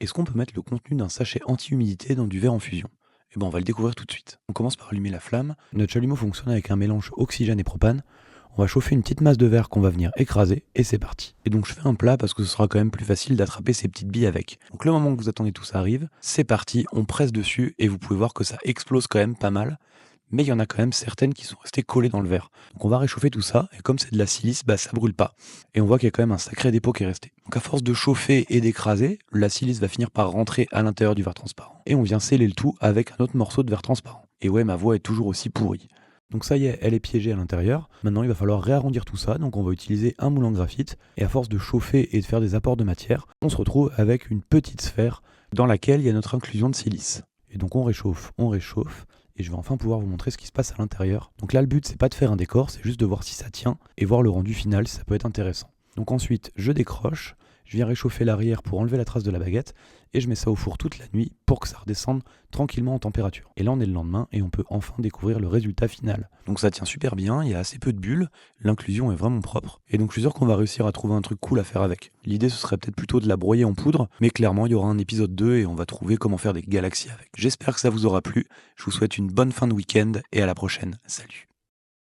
Est-ce qu'on peut mettre le contenu d'un sachet anti-humidité dans du verre en fusion? Eh ben, on va le découvrir tout de suite. On commence par allumer la flamme. Notre chalumeau fonctionne avec un mélange oxygène et propane. On va chauffer une petite masse de verre qu'on va venir écraser et c'est parti. Et donc je fais un plat parce que ce sera quand même plus facile d'attraper ces petites billes avec. Donc le moment que vous attendez tout ça arrive, c'est parti, on presse dessus et vous pouvez voir que ça explose quand même pas mal. Mais il y en a quand même certaines qui sont restées collées dans le verre. Donc on va réchauffer tout ça, et comme c'est de la silice, bah ça brûle pas. Et on voit qu'il y a quand même un sacré dépôt qui est resté. Donc à force de chauffer et d'écraser, la silice va finir par rentrer à l'intérieur du verre transparent. Et on vient sceller le tout avec un autre morceau de verre transparent. Et ouais, ma voix est toujours aussi pourrie. Donc ça y est, elle est piégée à l'intérieur. Maintenant, il va falloir réarrondir tout ça. Donc on va utiliser un moule en graphite. Et à force de chauffer et de faire des apports de matière, on se retrouve avec une petite sphère dans laquelle il y a notre inclusion de silice. Et donc on réchauffe. Et je vais enfin pouvoir vous montrer ce qui se passe à l'intérieur. Donc là, le but, c'est pas de faire un décor, c'est juste de voir si ça tient et voir le rendu final, si ça peut être intéressant. Donc ensuite, je décroche, je viens réchauffer l'arrière pour enlever la trace de la baguette, et je mets ça au four toute la nuit pour que ça redescende tranquillement en température. Et là, on est le lendemain, et on peut enfin découvrir le résultat final. Donc ça tient super bien, il y a assez peu de bulles, l'inclusion est vraiment propre, et donc je suis sûr qu'on va réussir à trouver un truc cool à faire avec. L'idée, ce serait peut-être plutôt de la broyer en poudre, mais clairement, il y aura un épisode 2, et on va trouver comment faire des galaxies avec. J'espère que ça vous aura plu, je vous souhaite une bonne fin de week-end, et à la prochaine. Salut!